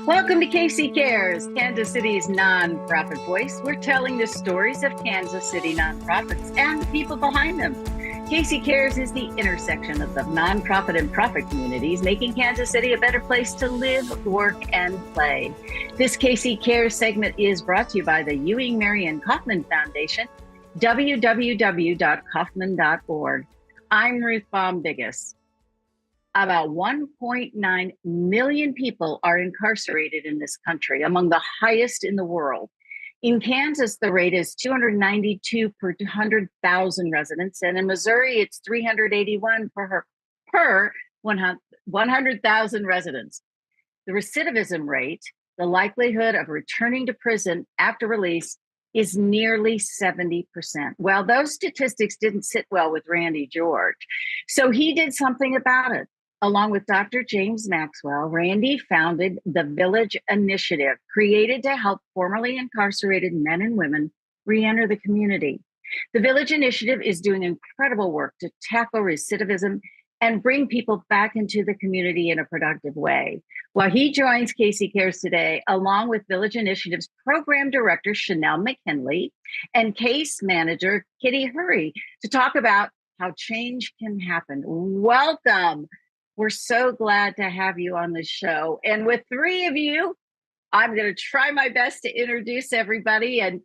Welcome to Casey Cares, Kansas City's nonprofit voice. We're telling the stories of Kansas City nonprofits and the people behind them. Casey Cares is the intersection of the nonprofit and profit communities, making Kansas City a better place to live, work, and play. This Casey Cares segment is brought to you by the Ewing Marion Kaufman Foundation, www.kaufman.org. I'm Ruth Baum-Biggis. About 1.9 million people are incarcerated in this country, among the highest in the world. In Kansas, the rate is 292 per 100,000 residents, and in Missouri, it's 381 per 100,000 residents. The recidivism rate, the likelihood of returning to prison after release, is nearly 70%. Well, those statistics didn't sit well with Randy George, so he did something about it. Along with Dr. James Maxwell, Randy founded the Village Initiative, created to help formerly incarcerated men and women reenter the community. The Village Initiative is doing incredible work to tackle recidivism and bring people back into the community in a productive way. Well, he joins Casey Cares today, along with Village Initiative's Program Director, Chanel McKinley, and Case Manager, Kitty Hurry, to talk about how change can happen. Welcome. We're so glad to have you on the show. And with three of you, I'm going to try my best to introduce everybody and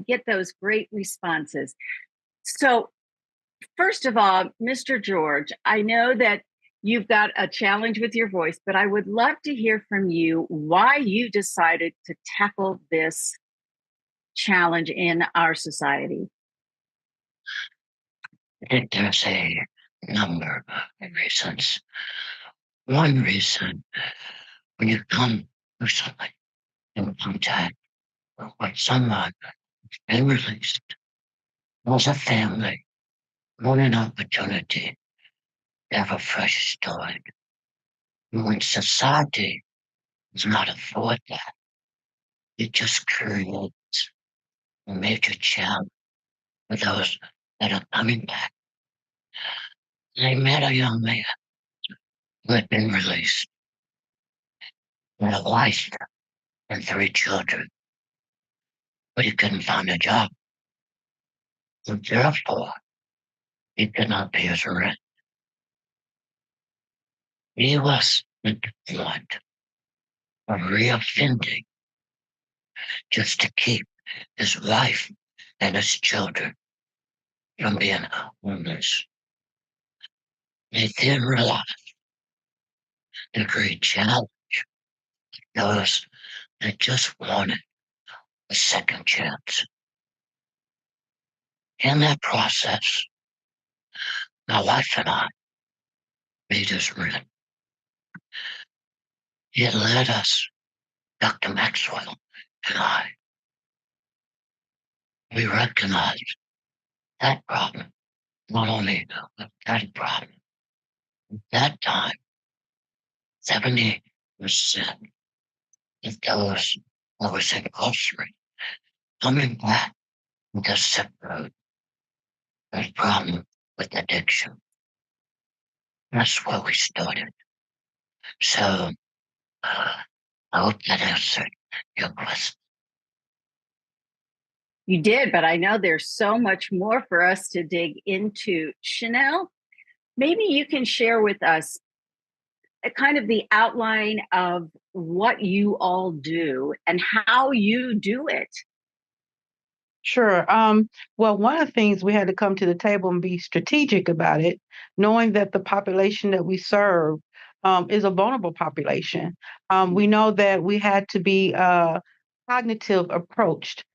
get those great responses. So first of all, Mr. George, I know that you've got a challenge with your voice, but I would love to hear from you why you decided to tackle this challenge in our society. I think there's a number of reasons. One reason, when you come to something in contact with someone who's been released, as a family, want an opportunity to have a fresh start. And when society does not afford that, it just creates a major challenge for those that are coming back. I met a young man who had been released, with a wife and 3 children, but he couldn't find a job. So therefore, he could not pay his rent. He was at the point of reoffending just to keep his wife and his children from being homeless. He then realized the great challenge those that just wanted a second chance. In that process, my wife and I made his rent. It led us, Dr. Maxwell and I, we recognized that problem, not only that problem. At that time, 70% of those that was incarcerated coming back with a sick road, a problem with addiction. That's where we started. So I hope that answered your question. You did, but I know there's so much more for us to dig into. Chanel, maybe you can share with us a kind of the outline of what you all do and how you do it. Sure. Well, one of the things we had to come to the table and be strategic about it, knowing that the population that we serve is a vulnerable population. We know that we had to be cognitive approached,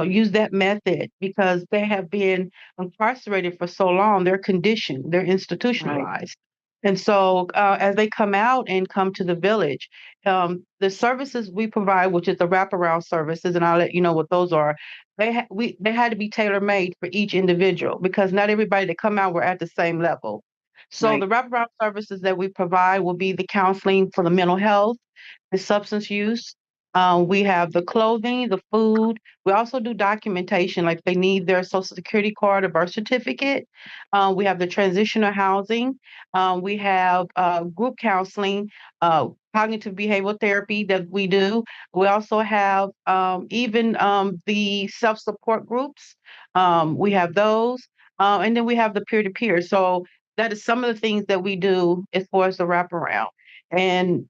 use that method because they have been incarcerated for so long, they're conditioned, they're institutionalized. And so as they come out and come to the village, the services we provide, which is the wraparound services, and I'll let you know what those are, they had to be tailor-made for each individual because not everybody that come out were at the same level. So the wraparound services that we provide will be the counseling for the mental health, the substance use, We have the clothing, the food. We also do documentation, like they need their social security card or birth certificate. We have the transitional housing. We have group counseling, cognitive behavioral therapy that we do. We also have even the self support groups. We have those. And then we have the peer to peer. So that is some of the things that we do as far as the wraparound. And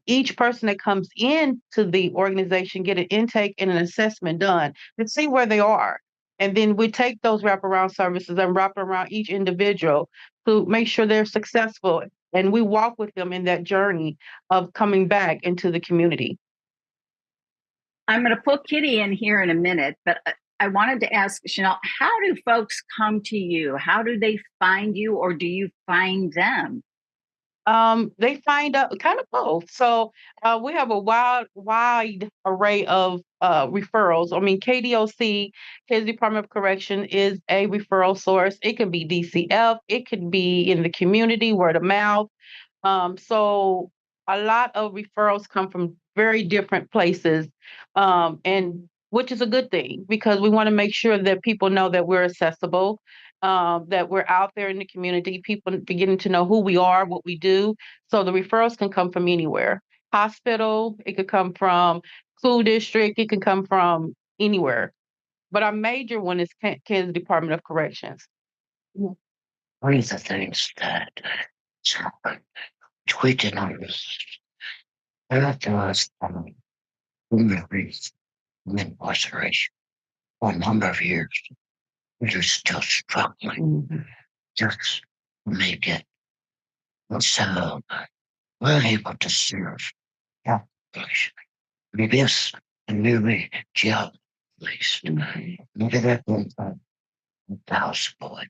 each person that comes into the organization get an intake and an assessment done to see where they are. And then we take those wraparound services and wrap around each individual to make sure they're successful. And we walk with them in that journey of coming back into the community. I'm going to put Kitty in here in a minute, but I wanted to ask Chanel, how do folks come to you? How do they find you, or do you find them? They find out kind of both. So we have a wide array of referrals. I mean, KDOC, Kansas Department of Correction, is a referral source. It could be DCF, it could be in the community, word of mouth. So a lot of referrals come from very different places, and which is a good thing because we want to make sure that people know that we're accessible, that we're out there in the community, people beginning to know who we are, what we do. So the referrals can come from anywhere. Hospital, it could come from school district, it can come from anywhere. But our major one is Kansas Department of Corrections. One of the things that happened, tweeted on this, there was memories of incarceration for a number of years. They're still struggling just to make it. And so we're able to serve that population. Maybe it's a newly jail placed. Maybe they've been houseboy.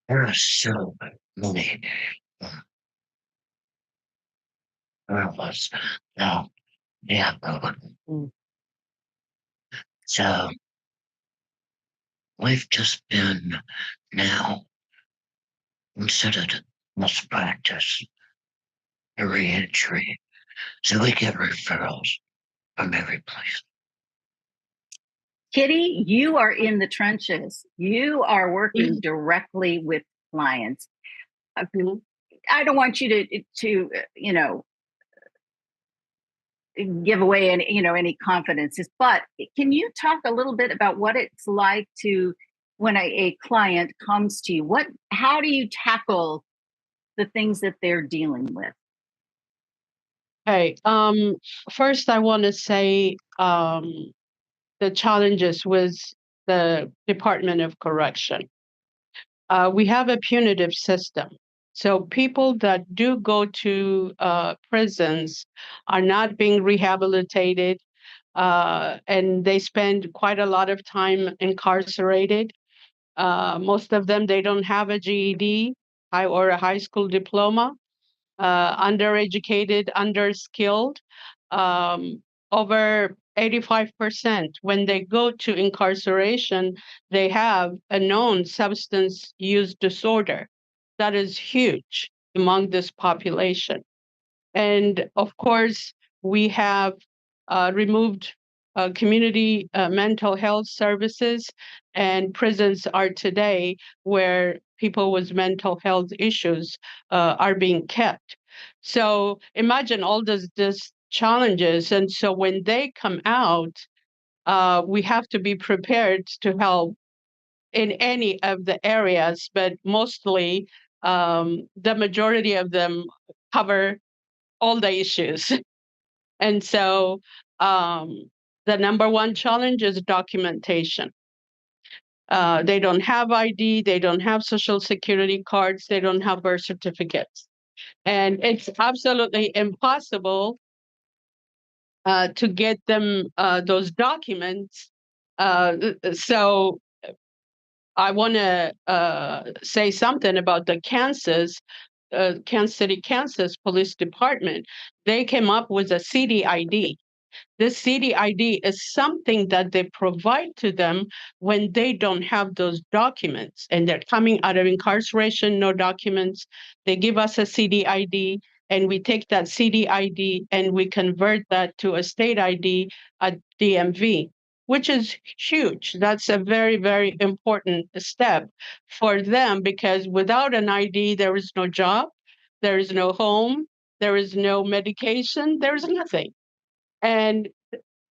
There are so many of us now. Yeah. So we've just been now considered must practice a reentry. So we get referrals from every place. Kitty, you are in the trenches. You are working directly with clients. I don't want you to give away any confidences, but can you talk a little bit about what it's like to when a client comes to you? How do you tackle the things that they're dealing with? Hey, first I want to say the challenges with the Department of Correction. We have a punitive system. So people that do go to prisons are not being rehabilitated, and they spend quite a lot of time incarcerated. Most of them, they don't have a GED or a high school diploma, undereducated, underskilled. Um, Over 85% when they go to incarceration, they have a known substance use disorder. That is huge among this population. And of course, we have removed community mental health services, and prisons are today where people with mental health issues are being kept. So imagine all these challenges. And so when they come out, we have to be prepared to help in any of the areas, but mostly the majority of them cover all the issues. And so the number one challenge is documentation. They don't have ID, they don't have social security cards, they don't have birth certificates. And it's absolutely impossible to get them those documents. So I want to say something about the Kansas City, Kansas Police Department. They came up with a CDID. This CDID is something that they provide to them when they don't have those documents and they're coming out of incarceration, no documents. They give us a CDID and we take that CD ID and we convert that to a state ID at DMV, which is huge. That's a very, very important step for them, because without an ID, there is no job, there is no home, there is no medication, there is nothing. And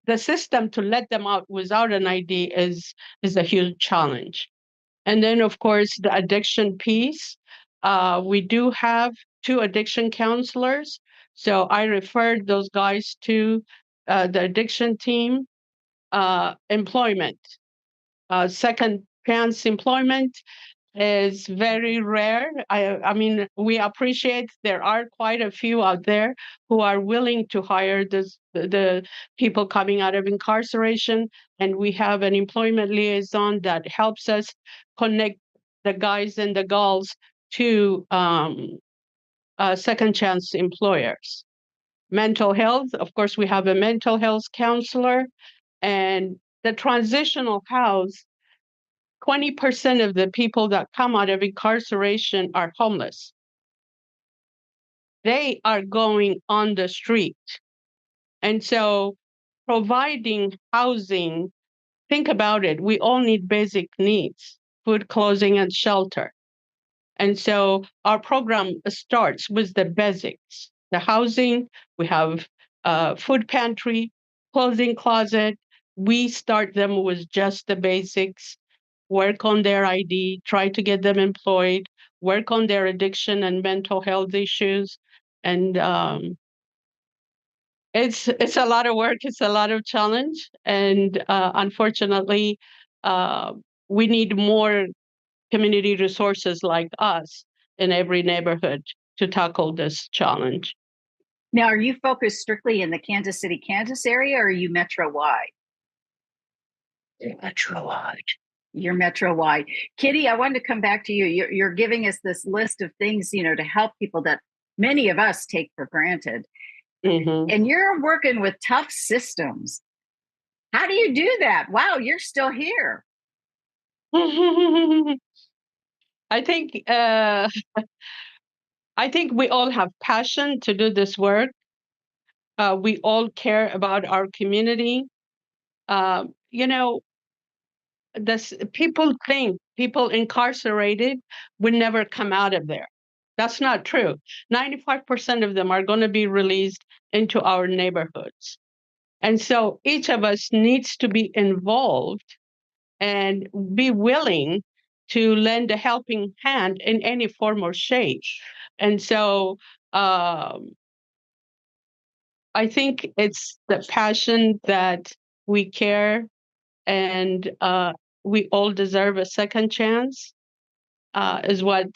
the system to let them out without an ID is a huge challenge. And then, of course, the addiction piece. We do have 2 addiction counselors. So I referred those guys to the addiction team. Employment, second chance employment is very rare. I mean, we appreciate there are quite a few out there who are willing to hire the people coming out of incarceration, and we have an employment liaison that helps us connect the guys and the girls to second chance employers. Mental health, of course, we have a mental health counselor, and the transitional house. 20% of the people that come out of incarceration are homeless. They are going on the street. And so providing housing, think about it, we all need basic needs: food, clothing, and shelter. And so our program starts with the basics: the housing, we have food pantry, clothing closet. We start them with just the basics, work on their ID, try to get them employed, work on their addiction and mental health issues. And it's a lot of work, it's a lot of challenge. And unfortunately, uh, we need more community resources like us in every neighborhood to tackle this challenge. Now, are you focused strictly in the Kansas City, Kansas area, or are you metro-wide? Metro-wide. You're metro-wide. Kitty, I wanted to come back to you. You're giving us this list of things, to help people that many of us take for granted. Mm-hmm. And you're working with tough systems. How do you do that? Wow, you're still here. I think we all have passion to do this work. We all care about our community. You know, people think people incarcerated would never come out of there. That's not true. 95% of them are going to be released into our neighborhoods. And so each of us needs to be involved and be willing to lend a helping hand in any form or shape. And so I think it's the passion that we care, and we all deserve a second chance, is what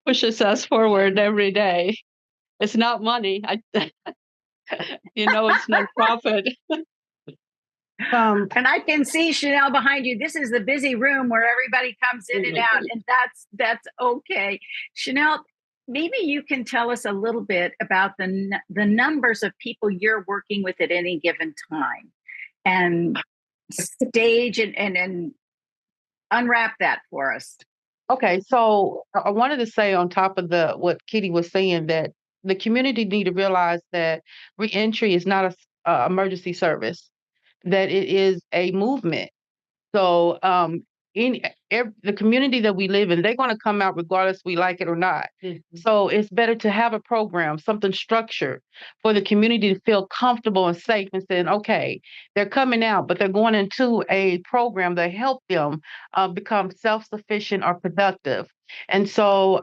pushes us forward every day. It's not money. It's not profit. And I can see Chanel behind you. This is the busy room where everybody comes in and out, and that's okay. Chanel, maybe you can tell us a little bit about the numbers of people you're working with at any given time, and stage and unwrap that for us. Okay, so I wanted to say, on top of what Kitty was saying, that the community need to realize that reentry is not a emergency service, that it is a movement. So in the community that we live in, they're going to come out regardless we like it or not. Mm-hmm. So it's better to have a program, something structured for the community to feel comfortable and safe, and saying, okay, they're coming out, but they're going into a program that help them become self-sufficient or productive. And so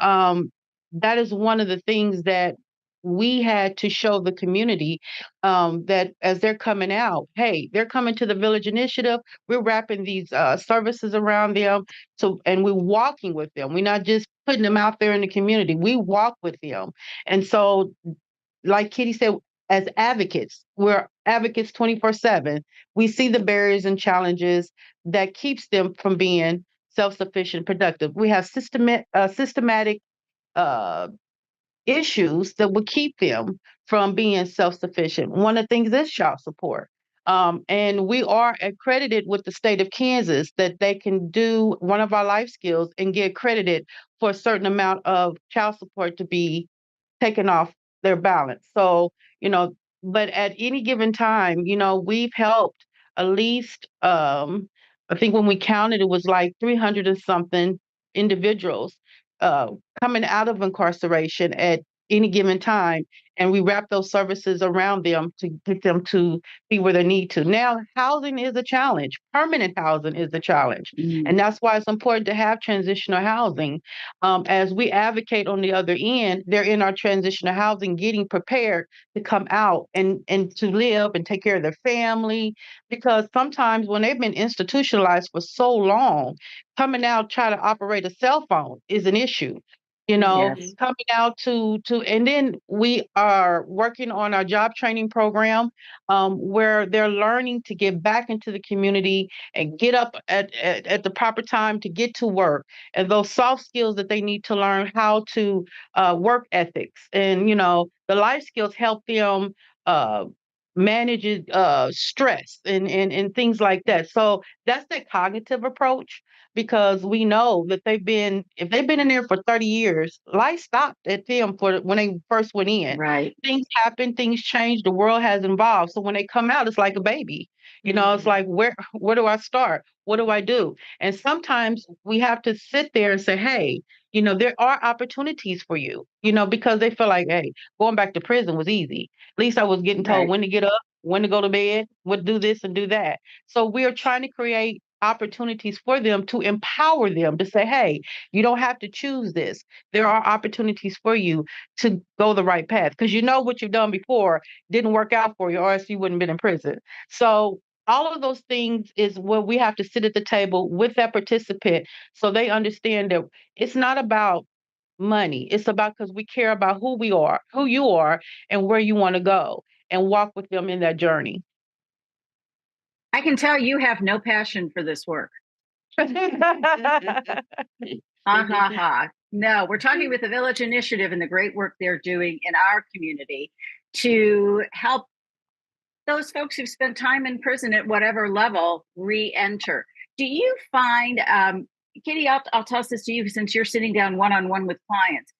that is one of the things that we had to show the community, that as they're coming out, hey, they're coming to the Village Initiative. We're wrapping these services around them, and we're walking with them. We're not just putting them out there in the community. We walk with them. And so, like Kitty said, as advocates, we're advocates 24/7. We see the barriers and challenges that keeps them from being self-sufficient, productive. We have systematic issues that would keep them from being self-sufficient. One of the things is child support. And we are accredited with the state of Kansas that they can do one of our life skills and get credited for a certain amount of child support to be taken off their balance. So, you know, but at any given time, we've helped at least, I think when we counted, it was like 300 and something individuals uh, coming out of incarceration at any given time. And we wrap those services around them to get them to be where they need to. Now, housing is a challenge. Permanent housing is the challenge. Mm. And that's why it's important to have transitional housing. As we advocate on the other end, they're in our transitional housing getting prepared to come out and to live and take care of their family. Because sometimes when they've been institutionalized for so long, coming out trying to operate a cell phone is an issue. Yes. Coming out and then we are working on our job training program, where they're learning to get back into the community and get up at the proper time to get to work, and those soft skills that they need to learn how to work ethics, and the life skills help them uh, manage stress and things like that. So that's the cognitive approach, because we know that if they've been in there for 30 years, life stopped at them for when they first went in. Right. Things happen, things change, the world has evolved. So when they come out, it's like a baby. It's like, where do I start? What do I do? And sometimes we have to sit there and say, hey, there are opportunities for you, because they feel like, hey, going back to prison was easy. At least I was getting told Right. when to get up, when to go to bed, what to do this and do that. So we are trying to create opportunities for them to empower them to say, hey, you don't have to choose this. There are opportunities for you to go the right path, because what you've done before didn't work out for you, or else you wouldn't have been in prison. So all of those things is where we have to sit at the table with that participant, so they understand that it's not about money. It's about, because we care about who we are, who you are, and where you want to go, and walk with them in that journey. I can tell you have no passion for this work. Ha ha ha. No, we're talking with the Village Initiative and the great work they're doing in our community to help those folks who've spent time in prison at whatever level re-enter. Do you find, Katie, I'll toss this to you since you're sitting down one-on-one with clients.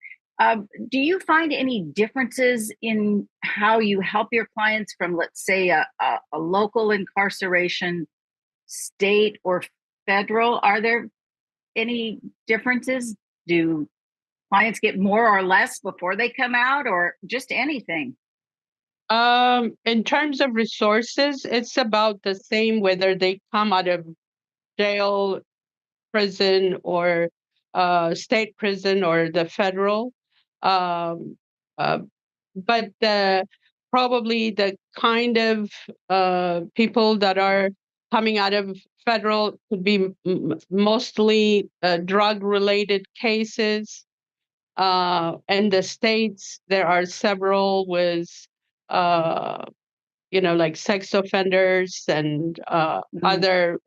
Do you find any differences in how you help your clients from, let's say, a local incarceration, state or federal? Are there any differences? Do clients get more or less before they come out, or just anything? In terms of resources, it's about the same whether they come out of jail, prison, or state prison, or the federal. Um, uh, but probably the kind of people that are coming out of federal could be mostly drug-related cases. In the states, there are several with, uh, like sex offenders and other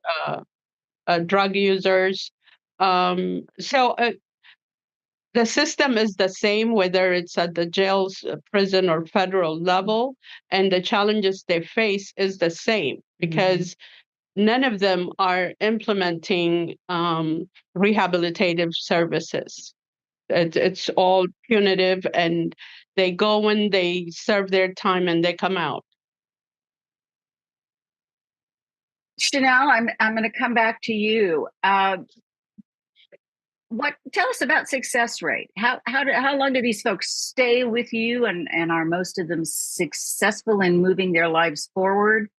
drug users. So the system is the same, whether it's at the jails, prison, or federal level, and the challenges they face is the same, because none of them are implementing rehabilitative services. It's all punitive, and they go and they serve their time and they come out. Chanel, I'm going to come back to you. Tell us about success rate? How long do these folks stay with you, and are most of them successful in moving their lives forward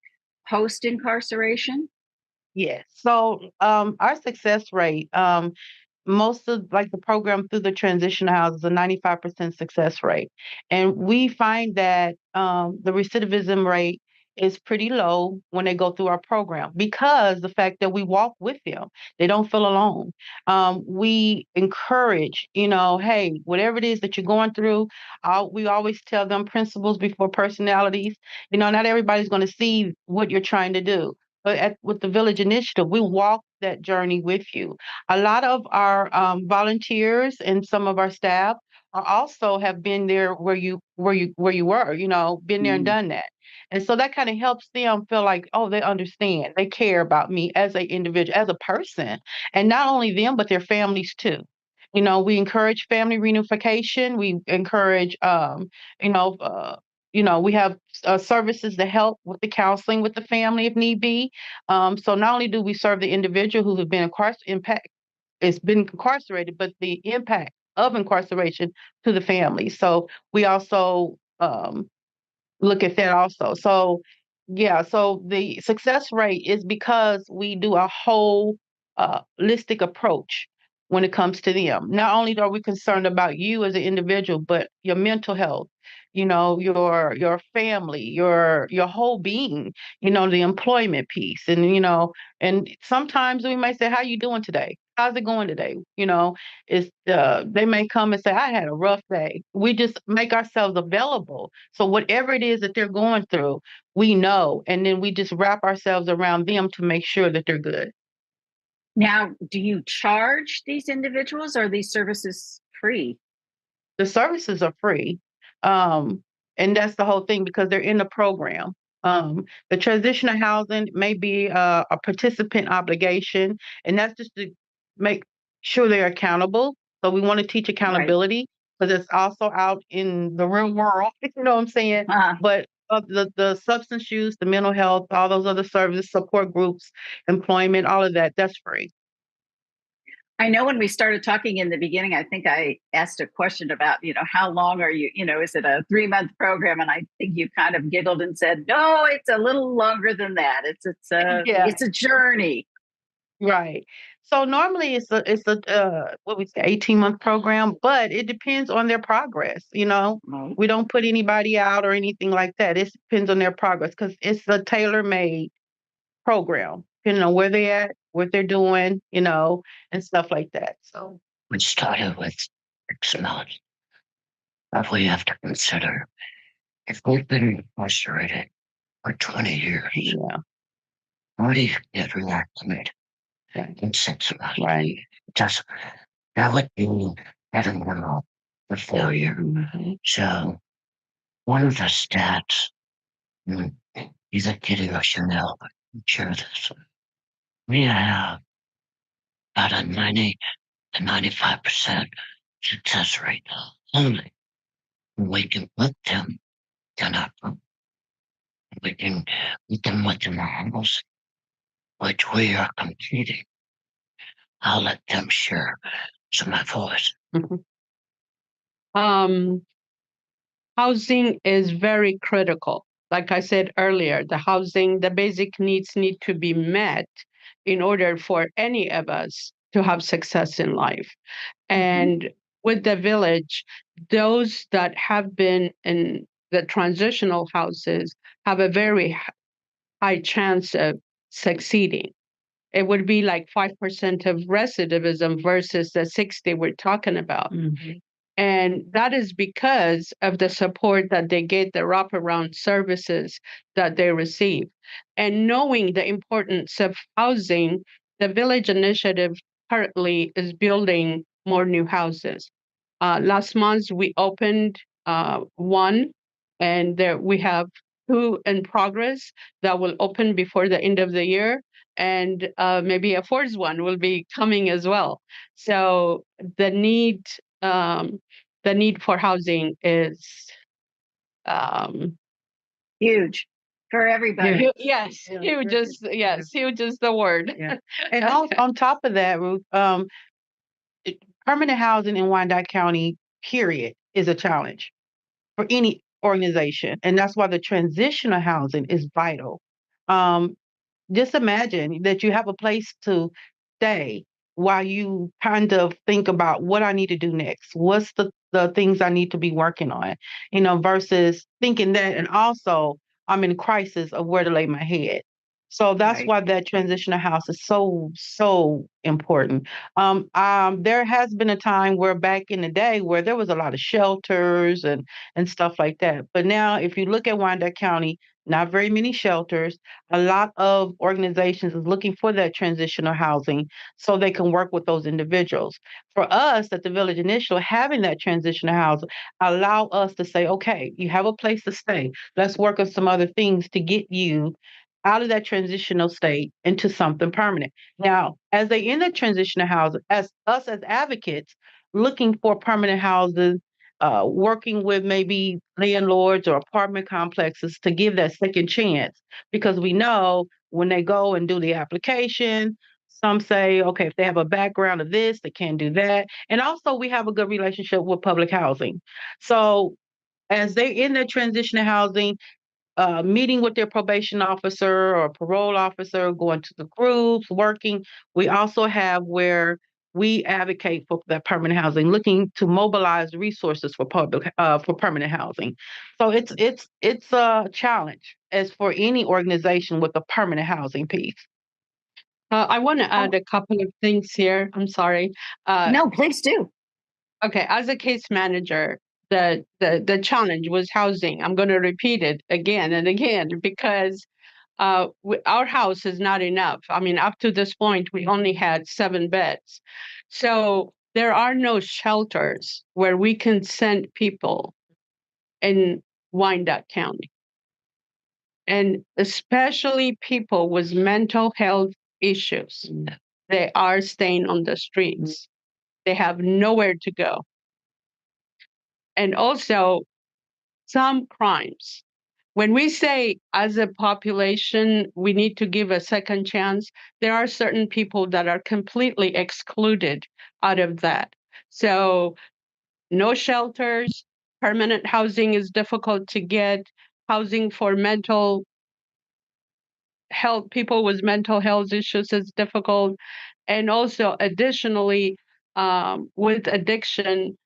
post incarceration? Yes. So our success rate, most of like the program through the transition house is a 95% success rate. And we find that the recidivism rate is pretty low when they go through our program, because the fact that we walk with them, they don't feel alone. We encourage, hey, whatever it is that you're going through, we always tell them principles before personalities. Not everybody's going to see what you're trying to do. But with the Village Initiative, we walk that journey with you. A lot of our volunteers and some of our staff are also have been there where you were, been there and done that. And so that kind of helps them feel like, oh, they understand, they care about me as an individual, as a person, and not only them but their families too. We encourage family reunification. We encourage, you know, we have services to help with the counseling with the family if need be. So not only do we serve the individual who have been incarcerated, but the impact of incarceration to the family. So we also look at that also. So yeah, so the success rate is because we do a whole holistic approach when it comes to them. Not only are we concerned about you as an individual, but your mental health, your family, your whole being, the employment piece. And sometimes we may say, how you doing today? How's it going today? They may come and say, I had a rough day. We just make ourselves available. So whatever it is that they're going through, we know, and then we just wrap ourselves around them to make sure that they're good. Now, do you charge these individuals, or are these services free? The services are free. Um, and that's the whole thing because they're in the program. The transitional housing may be a participant obligation, and that's just to make sure they're accountable. So we want to teach Right. accountability because it's also out in the real world. You know what I'm saying? Uh, But the substance use, the mental health, all those other services, support groups, employment, all of that's free. I know when we started talking in the beginning, I think I asked a question about, how long are you, is it a 3-month program? And I think you kind of giggled and said, no, it's a little longer than that. Yeah. It's a journey. Right. So normally it's a what we say 18-month program, but it depends on their progress. Right. We don't put anybody out or anything like that. It depends on their progress because it's a tailor-made program, depending on where they're at, what they're doing, and stuff like that. So We started with 6 months, but we have to consider if we've been incarcerated for 20 years, yeah, how do you get reacclimated right. in 6 months? Right. Just that would be having them all for failure. Mm-hmm. So one of the stats, mm, either kidding or Chanel, share this. We have about a 90 to 95% success rate only. We can put them in a we can put them with the models which we are competing. I'll let them share some advice. Mm-hmm. Um, Housing is very critical. Like I said earlier, the basic needs need to be met in order for any of us to have success in life. And with the village, those that have been in the transitional houses have a very high chance of succeeding. It would be like 5% of recidivism versus the 60 we're talking about. Mm-hmm. And that is because of the support that they get, the wraparound services that they receive. And knowing the importance of housing, the Village Initiative currently is building more new houses. Last month, we opened one, and there we have two in progress that will open before the end of the year. And maybe a fourth one will be coming as well. So the need um, the need for housing is um, Huge for everybody. yes, Yeah, huge is yes, huge is the word. Yeah. And on top of that, Ruth, permanent housing in Wyandotte County, period, is a challenge for any organization. And that's why the transitional housing is vital. Um, just imagine that you have a place to stay while you kind of think about what I need to do next. What's the things I need to be working on, versus thinking that, and also I'm in crisis of where to lay my head. So that's Right. why that transitional house is so, so important. There has been a time where back in the day where there was a lot of shelters and stuff like that. But now if you look at Wyandotte County, not very many shelters. A lot of organizations is looking for that transitional housing so they can work with those individuals. For us at the Village Initial, having that transitional housing allow us to say, okay, you have a place to stay. Let's work on some other things to get you out of that transitional state into something permanent. Now, as they in the transitional housing, as us as advocates, looking for permanent houses, working with maybe landlords or apartment complexes to give that second chance, because we know when they go and do the application, some say, okay, if they have a background of this, they can't do that. And also, we have a good relationship with public housing. So, as they in their transition to housing, meeting with their probation officer or parole officer, going to the groups, working. We also have where we advocate for that permanent housing, looking to mobilize resources for permanent housing. So it's a challenge as for any organization with a permanent housing piece. I want to Oh, add a couple of things here. I'm sorry. Uh, no, please do. okay, as a case manager, the challenge was housing. I'm going to repeat it again and again because our house is not enough. I mean, up to this point, we only had 7 beds. So there are no shelters where we can send people in Wyandotte County. And especially people with mental health issues, they are staying on the streets. They have nowhere to go. And also, some crimes. When we say as a population, we need to give a second chance, there are certain people that are completely excluded out of that. So, no shelters, permanent housing is difficult to get, housing for mental health, people with mental health issues is difficult. And also, additionally, with addiction,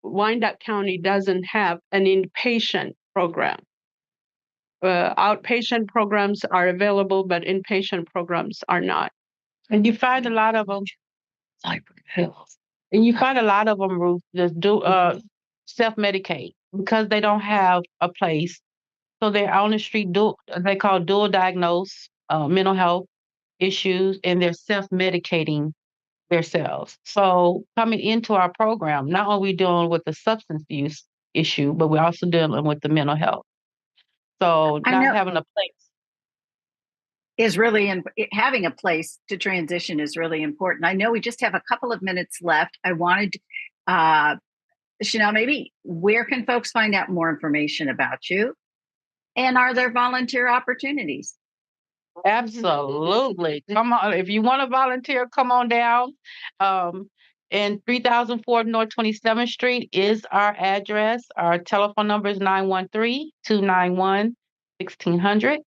Wyandotte County doesn't have an inpatient program. Outpatient programs are available, but inpatient programs are not. And you find a lot of them. And you find a lot of them, Ruth, just do self medicate because they don't have a place. So they're on the street. They call dual diagnose mental health issues, and they're self medicating themselves. So coming into our program, not only we dealing with the substance use issue, but we're also dealing with the mental health. So I not know having a place. is really having a place to transition is really important. I know we just have a couple of minutes left. I wanted, Chanel, maybe where can folks find out more information about you? And are there volunteer opportunities? Absolutely. Come on. If you want to volunteer, come on down. Um, and 3004 North 27th Street is our address. Our telephone number is 913-291-1600.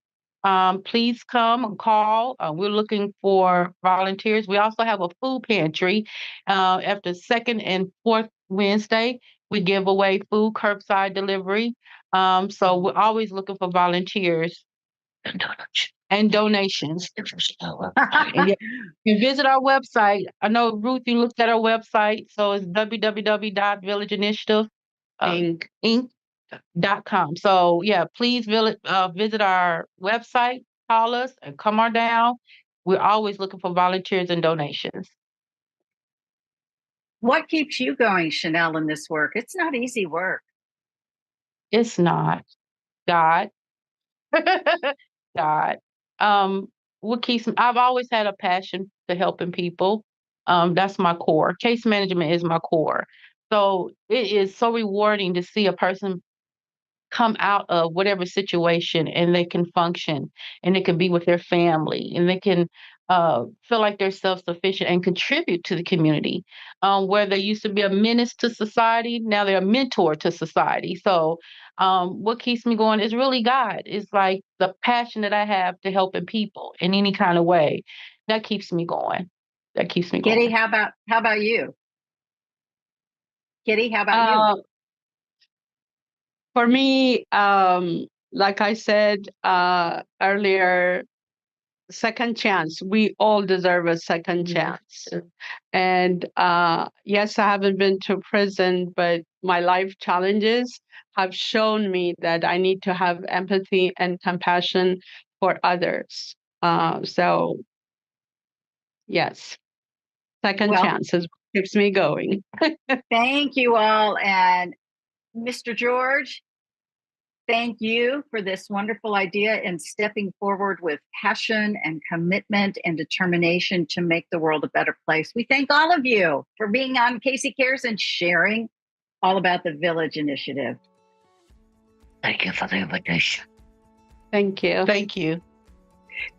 Please come and call. We're looking for volunteers. We also have a food pantry. After second and fourth Wednesday, we give away food curbside delivery. So we're always looking for volunteers and donations. And you visit our website. I know, Ruth, you looked at our website. So it's www.villageinitiative.com. So yeah, please visit our website, call us, and come on down. We're always looking for volunteers and donations. What keeps you going, Chanel, in this work? It's not easy work. It's not God. God. Um, what keeps me, I've always had a passion to helping people. That's my core. Case management is my core. So it is so rewarding to see a person come out of whatever situation and they can function and they can be with their family and they can feel like they're self-sufficient and contribute to the community, where they used to be a menace to society, now they're a mentor to society. So what keeps me going is really God. It's like the passion that I have to helping people in any kind of way that keeps me going. That keeps me Kitty, going. how about you? Kitty, how about you? Uh, for me, like I said earlier, second chance. We all deserve a second chance. And yes, I haven't been to prison, but my life challenges have shown me that I need to have empathy and compassion for others. So, yes, second Well, chance is what keeps me going. thank you all. And Mr. George, Thank you for this wonderful idea and stepping forward with passion and commitment and determination to make the world a better place. We thank all of you for being on Casey Cares and sharing all about the Village Initiative. Thank you for the invitation. Thank you. Thank you.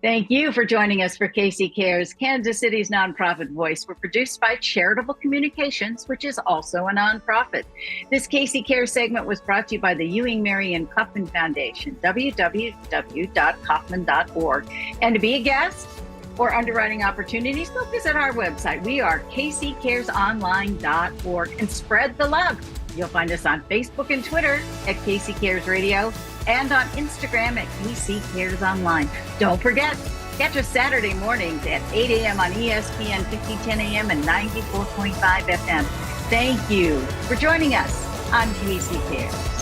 Thank you for joining us for Casey Cares, Kansas City's nonprofit voice. We're produced by Charitable Communications, which is also a nonprofit. This Casey Cares segment was brought to you by the Ewing, Marion Kauffman Foundation, www.kauffman.org. And to be a guest or underwriting opportunities, go visit our website. We are kccaresonline.org, and spread the love. You'll find us on Facebook and Twitter at Casey Cares Radio, and on Instagram at KC Cares Online. Don't forget, catch us Saturday mornings at 8 a.m. on ESPN 1510 a.m. and 94.5 FM. Thank you for joining us on KC Cares.